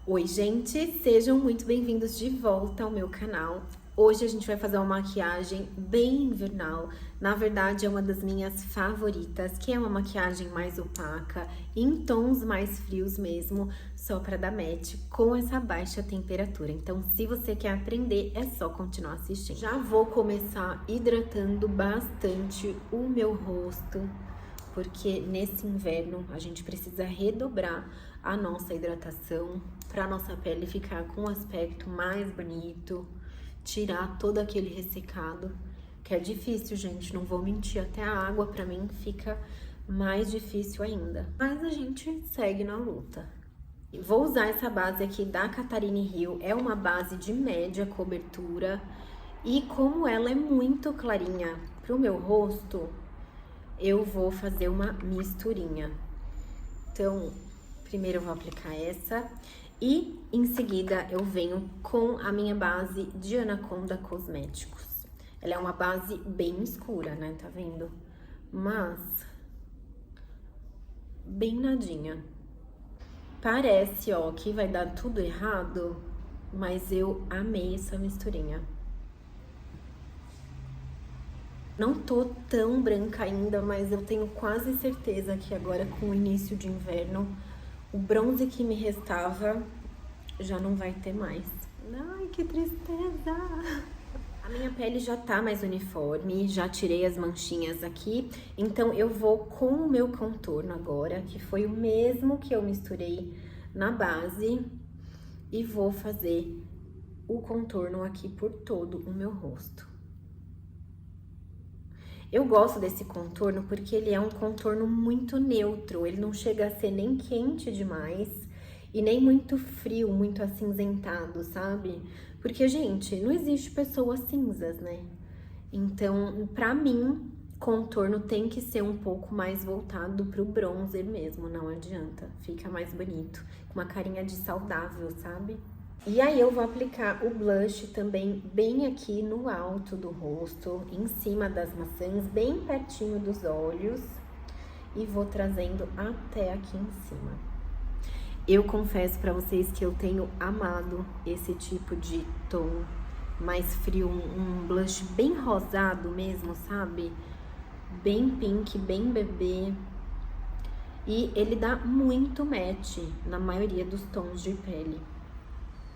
Oi, gente! Sejam muito bem-vindos de volta ao meu canal. Hoje a gente vai fazer uma maquiagem bem invernal. Na verdade, é uma das minhas favoritas, que é uma maquiagem mais opaca, em tons mais frios mesmo, só para dar match com essa baixa temperatura. Então, se você quer aprender, é só continuar assistindo. Já vou começar hidratando bastante o meu rosto, porque nesse inverno a gente precisa redobrar a nossa hidratação para nossa pele ficar com um aspecto mais bonito, tirar todo aquele ressecado, que é difícil, gente, não vou mentir, até a água para mim fica mais difícil ainda. Mas a gente segue na luta. Vou usar essa base aqui da Catarine Hill, é uma base de média cobertura e como ela é muito clarinha pro meu rosto, eu vou fazer uma misturinha. Então, primeiro eu vou aplicar essa e em seguida eu venho com a minha base de Anaconda Cosméticos. Ela é uma base bem escura, né? Tá vendo? Mas bem nadinha. Parece, ó, que vai dar tudo errado, mas eu amei essa misturinha. Não tô tão branca ainda, mas eu tenho quase certeza que agora com o início de inverno, o bronze que me restava já não vai ter mais. Ai, que tristeza! A minha pele já tá mais uniforme, já tirei as manchinhas aqui, então eu vou com o meu contorno agora, que foi o mesmo que eu misturei na base, e vou fazer o contorno aqui por todo o meu rosto. Eu gosto desse contorno porque ele é um contorno muito neutro, ele não chega a ser nem quente demais e nem muito frio, muito acinzentado, sabe? Porque, gente, não existe pessoas cinzas, né? Então, pra mim, contorno tem que ser um pouco mais voltado pro bronzer mesmo, não adianta. Fica mais bonito, com uma carinha de saudável, sabe? E aí eu vou aplicar o blush também bem aqui no alto do rosto, em cima das maçãs, bem pertinho dos olhos. E vou trazendo até aqui em cima. Eu confesso pra vocês que eu tenho amado esse tipo de tom mais frio, um blush bem rosado mesmo, sabe? Bem pink, bem bebê. E ele dá muito match na maioria dos tons de pele.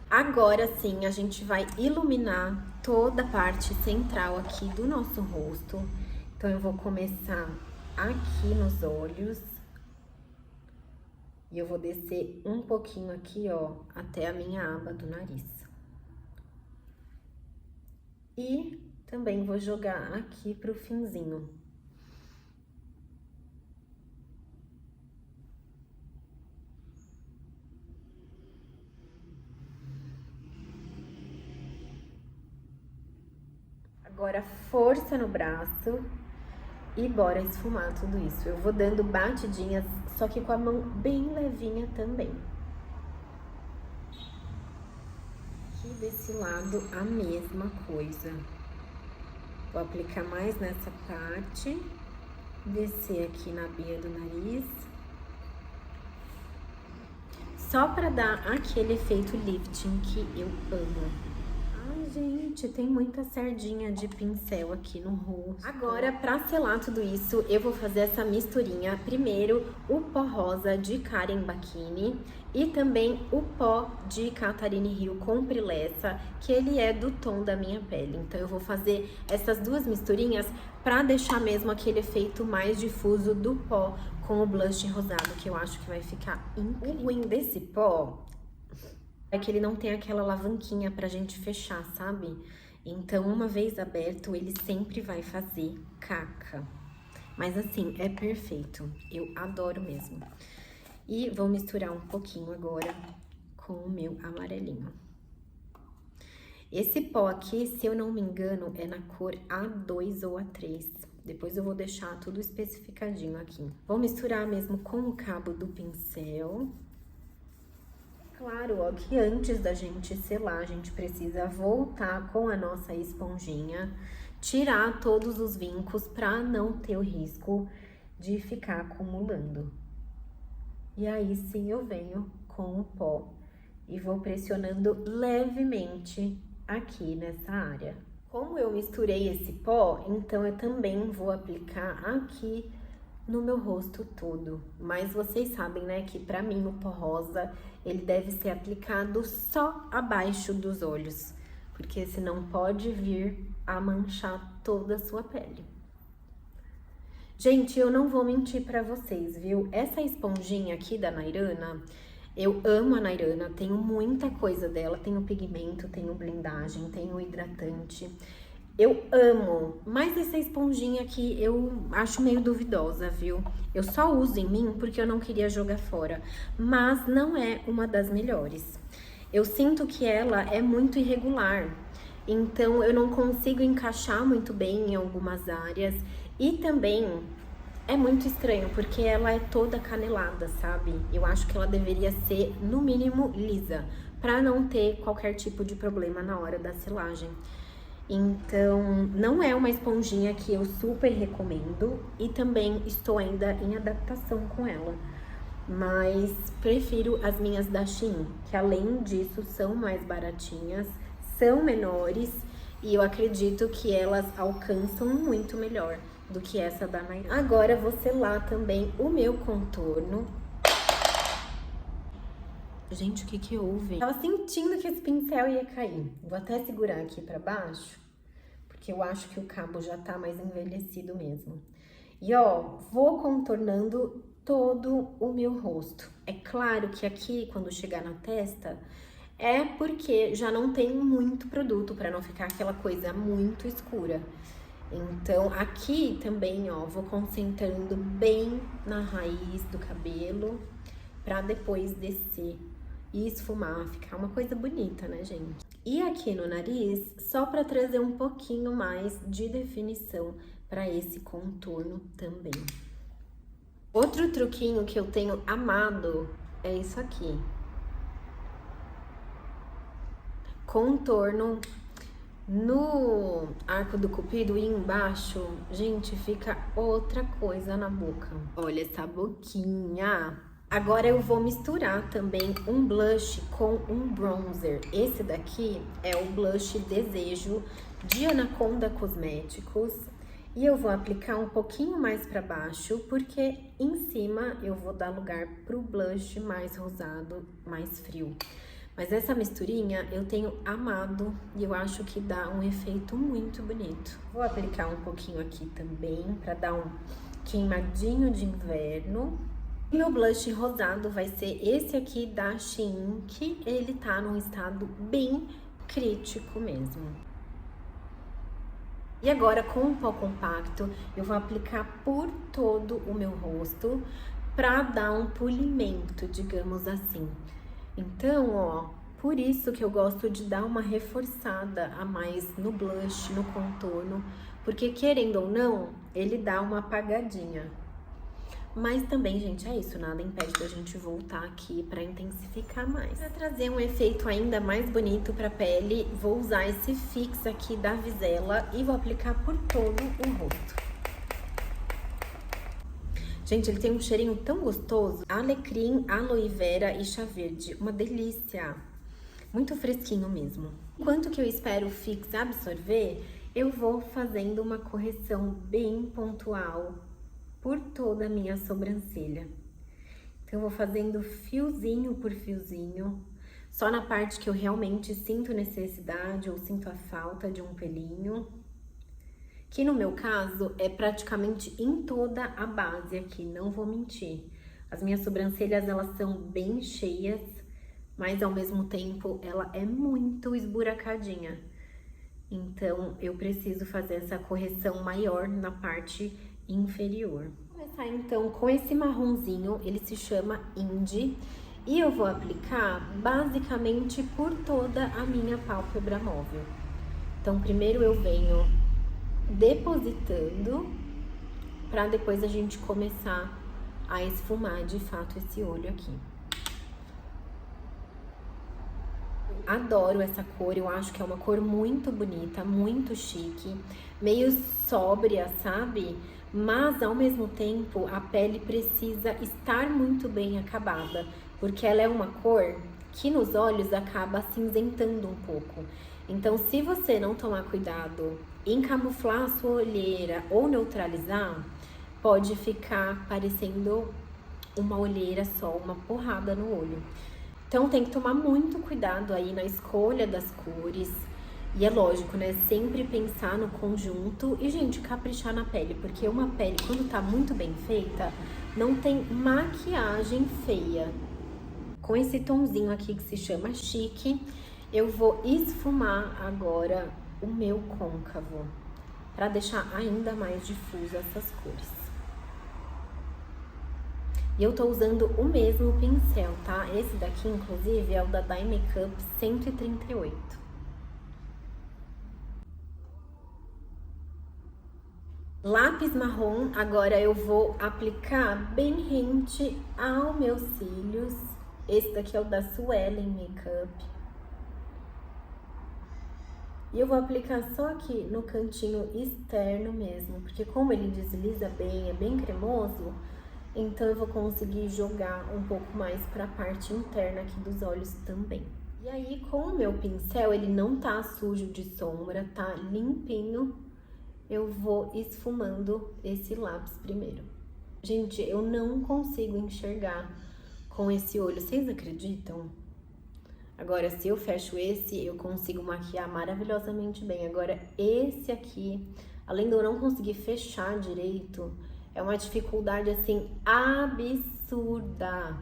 Agora sim, a gente vai iluminar toda a parte central aqui do nosso rosto. Então, eu vou começar aqui nos olhos. E eu vou descer um pouquinho aqui, ó, até a minha aba do nariz. E também vou jogar aqui pro finzinho. Agora, força no braço e bora esfumar tudo isso. Eu vou dando batidinhas, só que com a mão bem levinha também. Aqui desse lado, a mesma coisa. Vou aplicar mais nessa parte, descer aqui na bia do nariz. Só pra dar aquele efeito lifting que eu amo. Ai, gente, tem muita sardinha de pincel aqui no rosto. Agora, pra selar tudo isso, eu vou fazer essa misturinha. Primeiro, o pó rosa de Karen Bacchini e também o pó de Catarine Hill com Prilessa, que ele é do tom da minha pele. Então, eu vou fazer essas duas misturinhas pra deixar mesmo aquele efeito mais difuso do pó com o blush rosado, que eu acho que vai ficar incrível. O ruim desse pó é que ele não tem aquela alavanquinha pra gente fechar, sabe? Então, uma vez aberto, ele sempre vai fazer caca. Mas assim, é perfeito. Eu adoro mesmo. E vou misturar um pouquinho agora com o meu amarelinho. Esse pó aqui, se eu não me engano, é na cor A2 ou A3. Depois eu vou deixar tudo especificadinho aqui. Vou misturar mesmo com o cabo do pincel. Claro, ó, que antes da gente selar, a gente precisa voltar com a nossa esponjinha, tirar todos os vincos para não ter o risco de ficar acumulando. E aí sim eu venho com o pó e vou pressionando levemente aqui nessa área. Como eu misturei esse pó, então eu também vou aplicar aqui no meu rosto todo. Mas vocês sabem, né, que pra mim o pó rosa, ele deve ser aplicado só abaixo dos olhos, porque senão pode vir a manchar toda a sua pele. Gente, eu não vou mentir pra vocês, viu? Essa esponjinha aqui da Nairana, eu amo a Nairana, tenho muita coisa dela, tenho pigmento, tenho blindagem, tenho hidratante. Eu amo, mas essa esponjinha aqui eu acho meio duvidosa, viu? Eu só uso em mim porque eu não queria jogar fora, mas não é uma das melhores. Eu sinto que ela é muito irregular, então eu não consigo encaixar muito bem em algumas áreas e também é muito estranho porque ela é toda canelada, sabe? Eu acho que ela deveria ser, no mínimo, lisa, pra não ter qualquer tipo de problema na hora da selagem. Então, não é uma esponjinha que eu super recomendo e também estou ainda em adaptação com ela. Mas prefiro as minhas da Shein, que além disso são mais baratinhas, são menores e eu acredito que elas alcançam muito melhor do que essa da Nairana. Agora vou selar também o meu contorno. Gente, o que que houve? Tava sentindo que esse pincel ia cair. Vou até segurar aqui pra baixo, porque eu acho que o cabo já tá mais envelhecido mesmo. E ó, vou contornando todo o meu rosto. É claro que aqui, quando chegar na testa, é porque já não tem muito produto pra não ficar aquela coisa muito escura. Então, aqui também, ó, vou concentrando bem na raiz do cabelo pra depois descer e esfumar, ficar uma coisa bonita, né, gente? E aqui no nariz, só pra trazer um pouquinho mais de definição pra esse contorno também. Outro truquinho que eu tenho amado é isso aqui. Contorno no arco do cupido e embaixo, gente, fica outra coisa na boca. Olha essa boquinha. Agora eu vou misturar também um blush com um bronzer. Esse daqui é o blush Desejo de Anaconda Cosméticos. E eu vou aplicar um pouquinho mais pra baixo, porque em cima eu vou dar lugar pro blush mais rosado, mais frio. Mas essa misturinha eu tenho amado e eu acho que dá um efeito muito bonito. Vou aplicar um pouquinho aqui também pra dar um queimadinho de inverno. E meu blush rosado vai ser esse aqui da Shein, que ele tá num estado bem crítico mesmo. E agora, com um pó compacto, eu vou aplicar por todo o meu rosto pra dar um polimento, digamos assim. Então, ó, por isso que eu gosto de dar uma reforçada a mais no blush, no contorno, porque querendo ou não, ele dá uma apagadinha. Mas também, gente, é isso, nada impede da gente voltar aqui pra intensificar mais. Pra trazer um efeito ainda mais bonito pra pele, vou usar esse fix aqui da Visela e vou aplicar por todo o rosto. Gente, ele tem um cheirinho tão gostoso. Alecrim, aloe vera e chá verde. Uma delícia. Muito fresquinho mesmo. Enquanto que eu espero o fix absorver, eu vou fazendo uma correção bem pontual por toda a minha sobrancelha. Então, eu vou fazendo fiozinho por fiozinho. Só na parte que eu realmente sinto necessidade ou sinto a falta de um pelinho. Que no meu caso é praticamente em toda a base aqui, não vou mentir. As minhas sobrancelhas, elas são bem cheias, mas ao mesmo tempo ela é muito esburacadinha. Então eu preciso fazer essa correção maior na parte inferior. Vou começar então com esse marronzinho, ele se chama Indie. E eu vou aplicar basicamente por toda a minha pálpebra móvel. Então primeiro eu venho depositando para depois a gente começar a esfumar de fato esse olho aqui. Adoro essa cor, eu acho que é uma cor muito bonita, muito chique, meio sóbria, sabe? Mas ao mesmo tempo a pele precisa estar muito bem acabada, porque ela é uma cor que nos olhos acaba acinzentando um pouco. Então, se você não tomar cuidado em camuflar a sua olheira ou neutralizar, pode ficar parecendo uma olheira só, uma porrada no olho. Então, tem que tomar muito cuidado aí na escolha das cores. E é lógico, né? Sempre pensar no conjunto e, gente, caprichar na pele. Porque uma pele, quando tá muito bem feita, não tem maquiagem feia. Com esse tomzinho aqui que se chama Chique, eu vou esfumar agora o meu côncavo, pra deixar ainda mais difusa essas cores. E eu tô usando o mesmo pincel, tá? Esse daqui, inclusive, é o da Dye Makeup 138. Lápis marrom, agora eu vou aplicar bem rente aos meus cílios. Esse daqui é o da Suelen Makeup. E eu vou aplicar só aqui no cantinho externo mesmo, porque como ele desliza bem, é bem cremoso, então eu vou conseguir jogar um pouco mais pra parte interna aqui dos olhos também. E aí, com o meu pincel, ele não tá sujo de sombra, tá limpinho. Eu vou esfumando esse lápis primeiro. Gente, eu não consigo enxergar com esse olho, vocês acreditam? Agora, se eu fecho esse, eu consigo maquiar maravilhosamente bem. Agora, esse aqui, além de eu não conseguir fechar direito, é uma dificuldade, assim, absurda.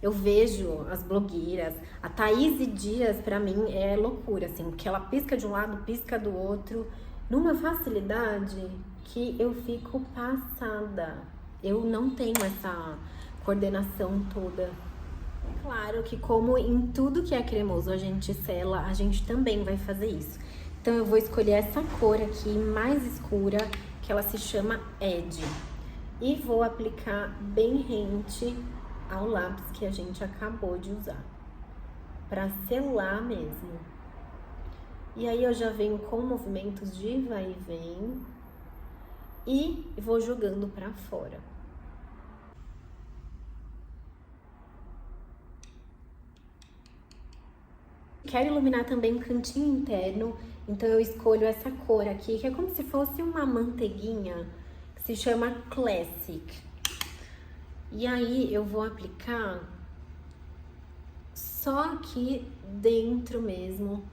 Eu vejo as blogueiras, a Thaís Dias, pra mim, é loucura, assim, porque ela pisca de um lado, pisca do outro, numa facilidade que eu fico passada. Eu não tenho essa coordenação toda. Claro que como em tudo que é cremoso a gente sela, a gente também vai fazer isso. Então eu vou escolher essa cor aqui mais escura, que ela se chama Ed. E vou aplicar bem rente ao lápis que a gente acabou de usar, pra selar mesmo. E aí eu já venho com movimentos de vai e vem e vou jogando pra fora. Quero iluminar também o cantinho interno, então eu escolho essa cor aqui, que é como se fosse uma manteiguinha, que se chama Classic. E aí eu vou aplicar só aqui dentro mesmo,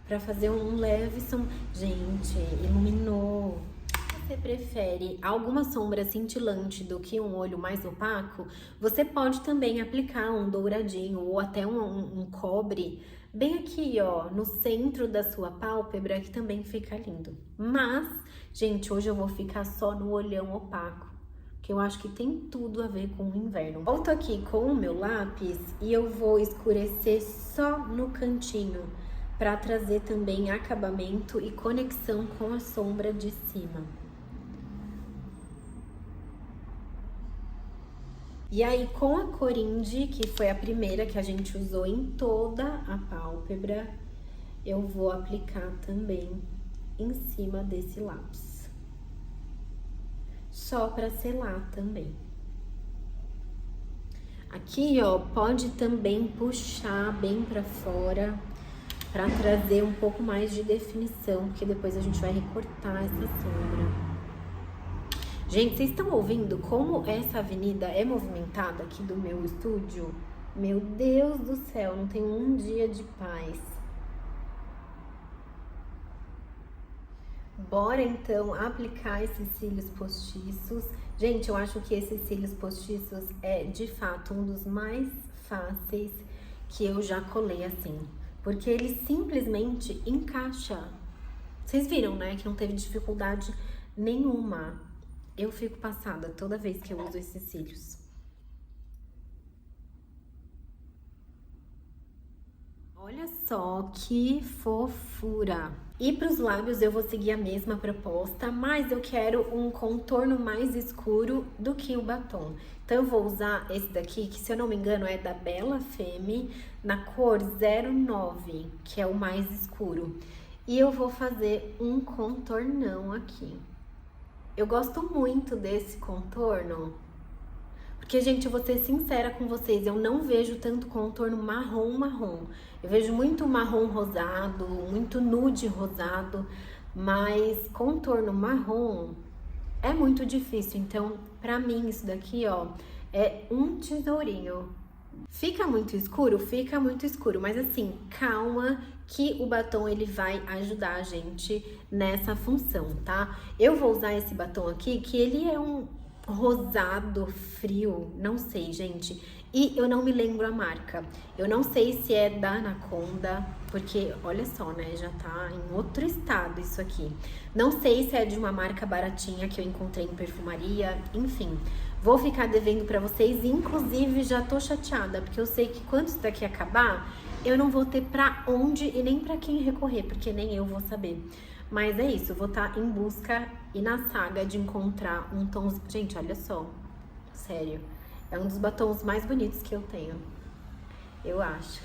pra fazer um leve som. Gente, iluminou. Se você prefere alguma sombra cintilante do que um olho mais opaco, você pode também aplicar um douradinho ou até um cobre bem aqui, ó, no centro da sua pálpebra, que também fica lindo. Mas, gente, hoje eu vou ficar só no olhão opaco, que eu acho que tem tudo a ver com o inverno. Volto aqui com o meu lápis e eu vou escurecer só no cantinho, para trazer também acabamento e conexão com a sombra de cima. E aí, com a cor Indie, que foi a primeira que a gente usou em toda a pálpebra, eu vou aplicar também em cima desse lápis. Só para selar também. Aqui, ó, pode também puxar bem para fora, para trazer um pouco mais de definição, porque depois a gente vai recortar essa sombra. Gente, vocês estão ouvindo como essa avenida é movimentada aqui do meu estúdio? Meu Deus do céu, não tem um dia de paz. Bora então aplicar esses cílios postiços. Gente, eu acho que esses cílios postiços é de fato um dos mais fáceis que eu já colei assim. Porque ele simplesmente encaixa. Vocês viram, né? Que não teve dificuldade nenhuma. Eu fico passada toda vez que eu uso esses cílios. Olha só que fofura! E para os lábios eu vou seguir a mesma proposta, mas eu quero um contorno mais escuro do que o batom. Então eu vou usar esse daqui, que se eu não me engano é da Bella Femme, na cor 09, que é o mais escuro. E eu vou fazer um contornão aqui. Eu gosto muito desse contorno, Porque, gente, eu vou ser sincera com vocês, eu não vejo tanto contorno marrom. Eu vejo muito marrom rosado, muito nude rosado, mas contorno marrom é muito difícil. Então, pra mim, isso daqui, ó, é um tesourinho. Fica muito escuro? Fica muito escuro, mas assim, calma que o batom ele vai ajudar a gente nessa função, tá? Eu vou usar esse batom aqui, que ele é um rosado frio, não sei, gente. E eu não me lembro a marca. Eu não sei se é da Anaconda, porque olha só, né? Já tá em outro estado isso aqui. Não sei se é de uma marca baratinha que eu encontrei em perfumaria, enfim. Vou ficar devendo pra vocês, inclusive já tô chateada, porque eu sei que quando isso daqui acabar, eu não vou ter pra onde e nem pra quem recorrer, porque nem eu vou saber. Mas é isso, eu vou estar em busca e na saga de encontrar um tom... Gente, olha só, sério, é um dos batons mais bonitos que eu tenho, eu acho.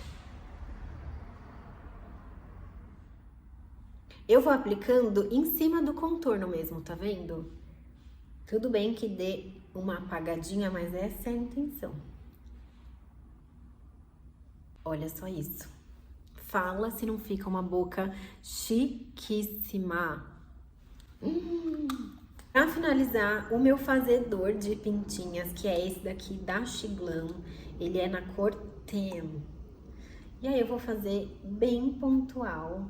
Eu vou aplicando em cima do contorno mesmo, tá vendo? Tudo bem que dê uma apagadinha, mas essa é a intenção. Olha só isso. Fala se não fica uma boca chiquíssima. Pra finalizar, o meu fazedor de pintinhas, que é esse daqui da Chiglam, ele é na cor Tem. E aí eu vou fazer bem pontual,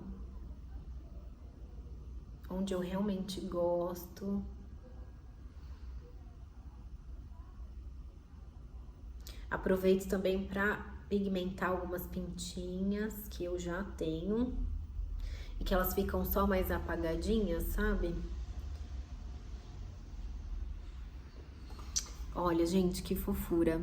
onde eu realmente gosto. Aproveito também pra pigmentar algumas pintinhas que eu já tenho e que elas ficam só mais apagadinhas, sabe? Olha, gente, que fofura.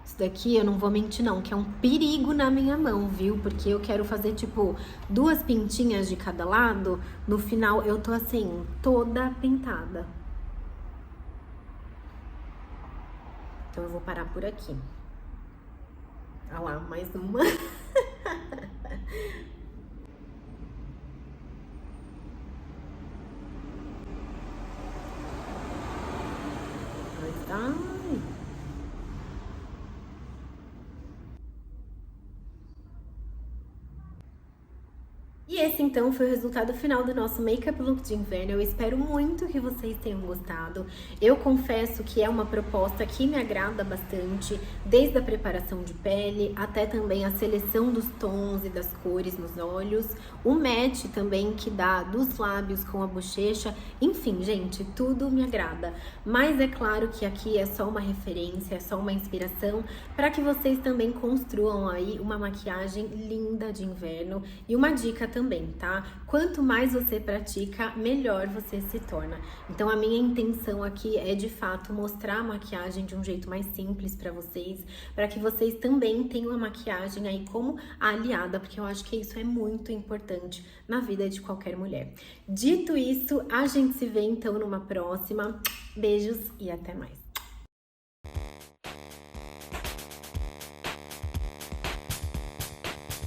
Isso daqui, eu não vou mentir não, que é um perigo na minha mão, viu? Porque eu quero fazer, tipo, 2 pintinhas de cada lado. No final, eu tô, assim, toda pintada. Então, eu vou parar por aqui. Olha lá, mais uma. Ai. E esse então foi o resultado final do nosso Makeup Look de inverno. Eu espero muito que vocês tenham gostado. Eu confesso que é uma proposta que me agrada bastante, desde a preparação de pele até também a seleção dos tons e das cores nos olhos, o match também que dá dos lábios com a bochecha, enfim, gente, tudo me agrada. Mas é claro que aqui é só uma referência, é só uma inspiração para que vocês também construam aí uma maquiagem linda de inverno. E uma dica também, tá? Quanto mais você pratica, melhor você se torna. Então a minha intenção aqui é de fato mostrar a maquiagem de um jeito mais simples pra vocês, para que vocês também tenham a maquiagem aí como aliada, porque eu acho que isso é muito importante na vida de qualquer mulher. Dito isso, a gente se vê então numa próxima. Beijos e até mais.